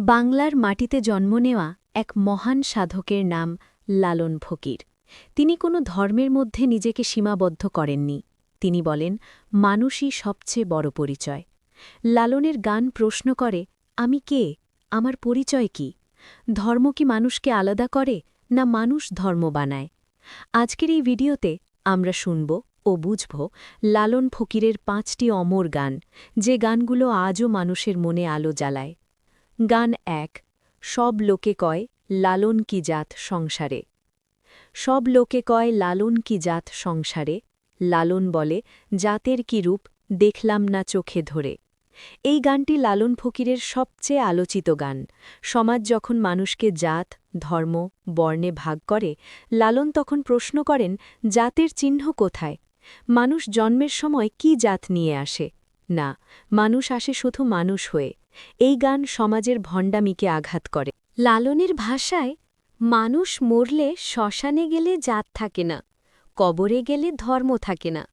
বাংলার মাটিতে জন্ম নেওয়া এক মহান সাধকের নাম লালন ফকির। তিনি কোনো ধর্মের মধ্যে নিজেকে সীমাবদ্ধ করেননি। তিনি বলেন, মানুষই সবচেয়ে বড় পরিচয়। লালনের গান প্রশ্ন করে, আমি কে, আমার পরিচয় কি? ধর্ম কি মানুষকে আলাদা করে, না মানুষ ধর্ম বানায়? আজকের এই ভিডিওতে আমরা শুনব ও বুঝব লালন ফকিরের ৫টি অমর গান, যে গানগুলো আজও মানুষের মনে আলো জ্বালায়। গান ১। সব লোকে কয় লালন কি জাত সংসারে। সব লোকে কয় লালন কি জাত সংসারে, লালন বলে জাতের কি রূপ দেখলাম না চোখে ধরে। এই গানটি লালন ফকিরের সবচেয়ে আলোচিত গান। সমাজ যখন মানুষকে জাত, ধর্ম, বর্ণে ভাগ করে, লালন তখন প্রশ্ন করেন, জাতের চিহ্ন কোথায়? মানুষ জন্মের সময় কি জাত নিয়ে আসে? না, মানুষ আসে শুধু মানুষ হয়ে। এই গান সমাজের ভণ্ডামিকে আঘাত করে। লালনের ভাষায়, মানুষ মরলে শ্মশানে গেলে জাত থাকে না, কবরে গেলে ধর্ম থাকে না।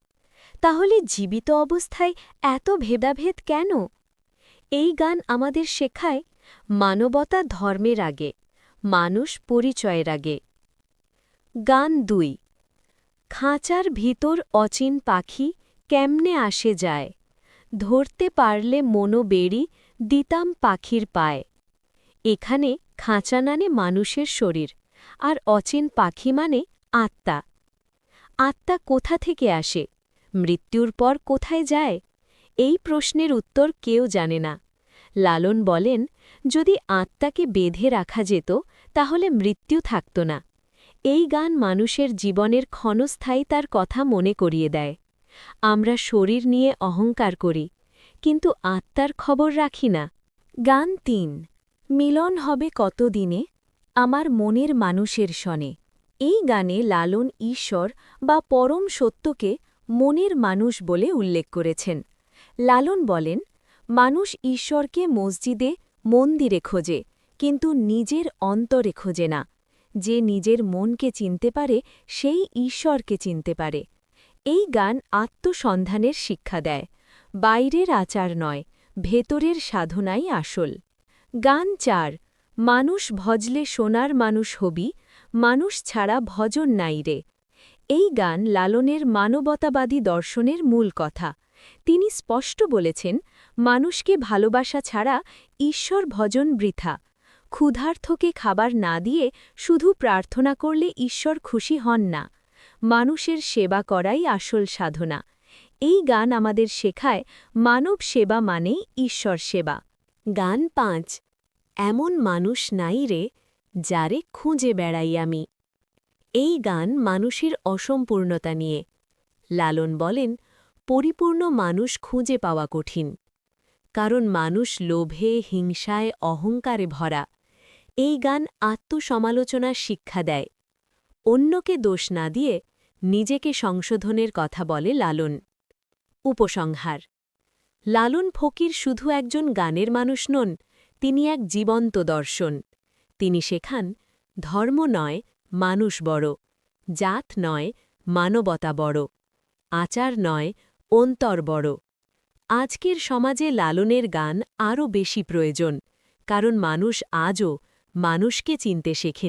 তাহলে জীবিত অবস্থায় এত ভেদাভেদ কেন? এই গান আমাদের শেখায়, মানবতা ধর্মের আগে, মানুষ পরিচয়ের আগে। গান ২। খাঁচার ভিতর অচিন পাখি কেমনে আসে যায়, ধরতে পারলে মনো বেড়ি দিতাম পাখির পায়। এখানে খাঁচা মানে মানুষের শরীর, আর অচিন পাখি মানে আত্মা। আত্মা কোথা থেকে আসে, মৃত্যুর পর কোথায় যায়? এই প্রশ্নের উত্তর কেউ জানে না। লালন বলেন, যদি আত্মাকে বেঁধে রাখা যেত তাহলে মৃত্যু থাকত না। এই গান মানুষের জীবনের ক্ষণস্থায়িতার কথা মনে করিয়ে দেয়। আমরা শরীর নিয়ে অহংকার করি, কিন্তু আত্মার খবর রাখি না। গান ৩। মিলন হবে কত দিনে আমার মনের মানুষের সনে। এই গানে লালন ঈশ্বর বা পরম সত্যকে মনের মানুষ বলে উল্লেখ করেছেন। লালন বলেন, মানুষ ঈশ্বরকে মসজিদে, মন্দিরে খোঁজে, কিন্তু নিজের অন্তরে খোঁজে না। যে নিজের মনকে চিনতে পারে সেই ঈশ্বরকে চিনতে পারে। এই গান আত্মসন্ধানের শিক্ষা দেয়। বাইরের আচার নয়, ভেতরের সাধনাই আসল। গান ৪। মানুষ ভজলে সোনার মানুষ হবি, মানুষ ছাড়া ভজন নাই রে। এই গান লালনের মানবতাবাদী দর্শনের মূল কথা। তিনি স্পষ্ট বলেছেন, মানুষকে ভালোবাসা ছাড়া ঈশ্বর ভজন বৃথা। ক্ষুধার্থকে খাবার না দিয়ে শুধু প্রার্থনা করলে ঈশ্বর খুশি হন না। মানুষের সেবা করাই আসল সাধনা। এই গান আমাদের শেখায়, মানব সেবা মানেই ঈশ্বর সেবা। গান ৫। এমন মানুষ নাই রে, যারে খুঁজে বেড়াই আমি। এই গান মানুষের অসম্পূর্ণতা নিয়ে। লালন বলেন, পরিপূর্ণ মানুষ খুঁজে পাওয়া কঠিন, কারণ মানুষ লোভে, হিংসায়, অহংকারে ভরা। এই গান আত্মসমালোচনার শিক্ষা দেয়। অন্যকে দোষ না দিয়ে নিজেকে সংশোধনের কথা বলে লালন। উপসংহার: লালন ফকির শুধু একজন গানের মানুষ নন, তিনি এক জীবন্ত দর্শন। তিনি শেখান, ধর্ম নয়, মানুষ বড়; জাত নয়, মানবতা বড়; আচার নয়, অন্তর বড়। আজকের সমাজে লালনের গান আরও বেশি প্রয়োজন, কারণ মানুষ আজও মানুষকে চিনতে শেখেন।